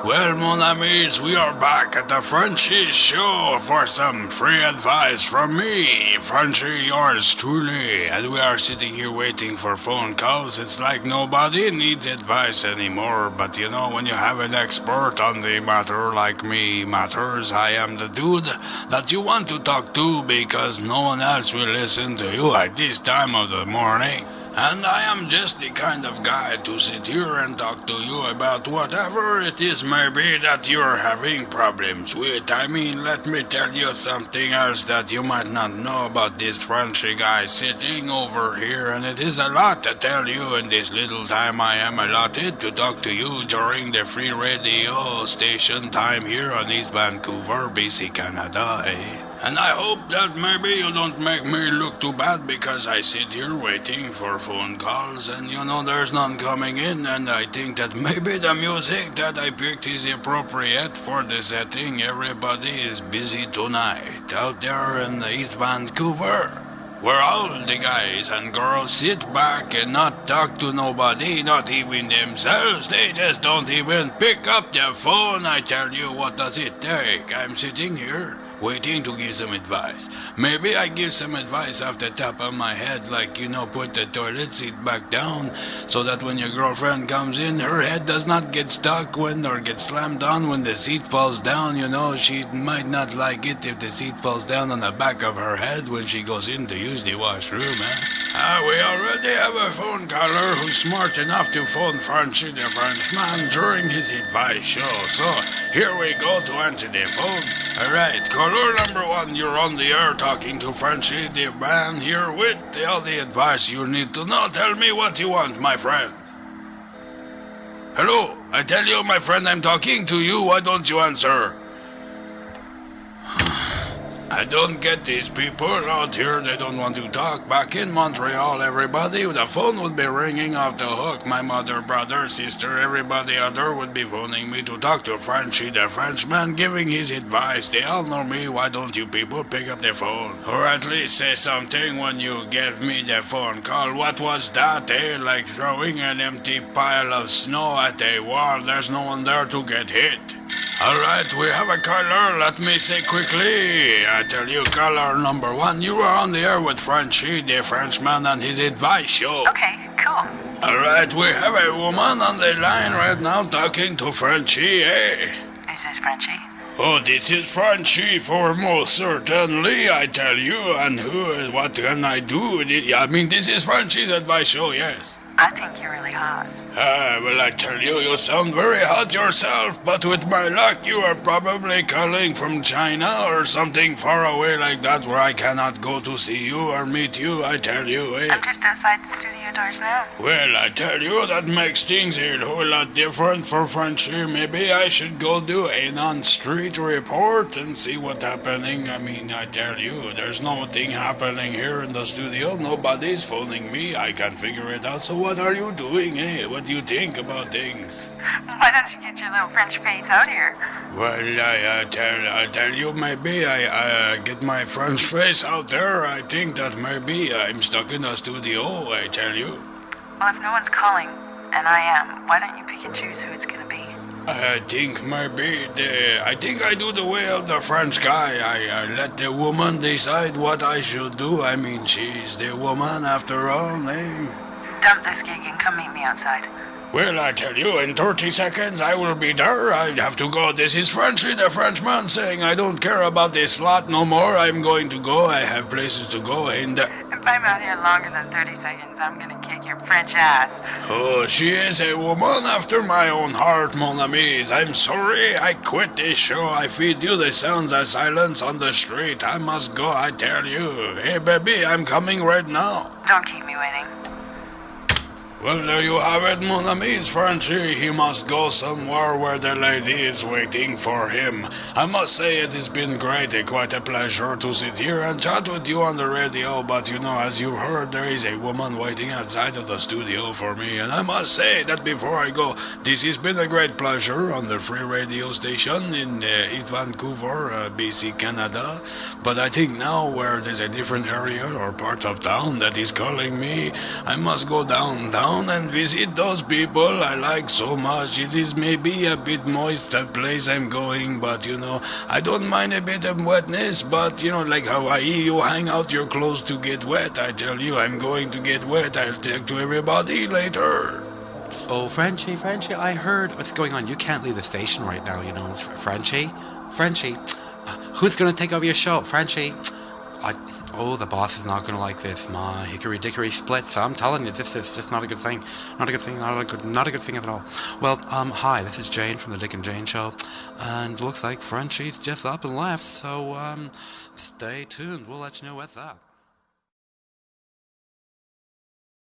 Well, mon amis, we are back at the Frenchie Show for some free advice from me, Frenchie, yours truly. And we are sitting here waiting for phone calls. It's like nobody needs advice anymore. But you know, when you have an expert on the matter like me matters, I am the dude that you want to talk to because no one else will listen to you at this time of the morning. And I am just the kind of guy to sit here and talk to you about whatever it is maybe that you're having problems with. I mean, let me tell you something else that you might not know about this Frenchy guy sitting over here, and it is a lot to tell you in this little time I am allotted to talk to you during the free radio station time here on East Vancouver, BC, Canada, eh? And I hope that maybe you don't make me look too bad because I sit here waiting for phone calls and you know there's none coming in, and I think that maybe the music that I picked is appropriate for the setting. Everybody is busy tonight out there in East Vancouver, where all the guys and girls sit back and not talk to nobody, not even themselves. They just don't even pick up their phone. I tell you, what does it take? I'm sitting here waiting to give some advice. Maybe I give some advice off the top of my head, like, you know, put the toilet seat back down so that when your girlfriend comes in, her head does not get stuck or get slammed on when the seat falls down. You know, she might not like it if the seat falls down on the back of her head when she goes in to use the washroom, we already have a phone caller who's smart enough to phone Frenchy the Frenchman during his advice show. So, here we go to answer the phone. Alright, caller number one, you're on the air talking to Frenchy the man here with all the advice you need to know. Tell me what you want, my friend. Hello, I tell you, my friend, I'm talking to you. Why don't you answer? I don't get these people out here. They don't want to talk. Back in Montreal, everybody, the phone would be ringing off the hook. My mother, brother, sister, everybody other would be phoning me to talk to Frenchy the Frenchman, giving his advice. They all know me. Why don't you people pick up the phone? Or at least say something when you give me the phone call. What was that, eh? Like throwing an empty pile of snow at a wall. There's no one there to get hit. Alright, we have a caller. Let me say quickly. I tell you, caller number one, you are on the air with Frenchy the Frenchman and his advice show. Okay, cool. Alright, we have a woman on the line right now talking to Frenchy, eh? Is this Frenchy? Oh, this is Frenchy for most certainly, I tell you. And what can I do? I mean, this is Frenchy's advice show, yes. I think you're really hot. Well, I tell you, you sound very hot yourself, but with my luck, you are probably calling from China or something far away like that where I cannot go to see you or meet you, I tell you, eh? I'm just outside the studio doors now. Well, I tell you, that makes things a whole lot different for Frenchy. Maybe I should go do an on-street report and see what's happening. I mean, I tell you, there's nothing happening here in the studio. Nobody's phoning me. I can't figure it out. So what are you doing, eh? What do you think about things? Why don't you get your little French face out here? Well, I tell you, maybe I get my French face out there. I think that maybe I'm stuck in a studio, I tell you. Well, if no one's calling, and I am, why don't you pick and choose who it's gonna be? I think maybe I think I do the way of the French guy. I let the woman decide what I should do. I mean, she's the woman after all, eh? Dump this gig and come meet me outside. Well, I tell you, in 30 seconds I will be there. I have to go. This is Frenchy the Frenchman saying I don't care about this lot no more. I'm going to go. I have places to go and... If I'm out here longer than 30 seconds, I'm gonna kick your French ass. Oh, she is a woman after my own heart, mon amis. I'm sorry I quit this show. I feed you the sounds of silence on the street. I must go, I tell you. Hey, baby, I'm coming right now. Don't keep me waiting. Well, there you have it, mon amis. Frenchy, he must go somewhere where the lady is waiting for him. I must say it has been great, quite a pleasure to sit here and chat with you on the radio, but you know, as you've heard, there is a woman waiting outside of the studio for me, and I must say that before I go, this has been a great pleasure on the free radio station in East Vancouver, BC, Canada, but I think now where there's a different area or part of town that is calling me, I must go downtown down and visit those people I like so much. It is maybe a bit moist, the place I'm going, but I don't mind a bit of wetness, but like Hawaii, you hang out your clothes to get wet. I tell you, I'm going to get wet. I'll talk to everybody later. Oh, Frenchie, I heard what's going on. You can't leave the station right now, Frenchie, who's going to take over your show? Frenchie, the boss is not going to like this. My hickory dickory split. So I'm telling you, this is just not a good thing. Not a good thing. Not a good thing at all. Well, hi, this is Jane from the Dick and Jane Show, and looks like Frenchie's just up and left. So stay tuned. We'll let you know what's up.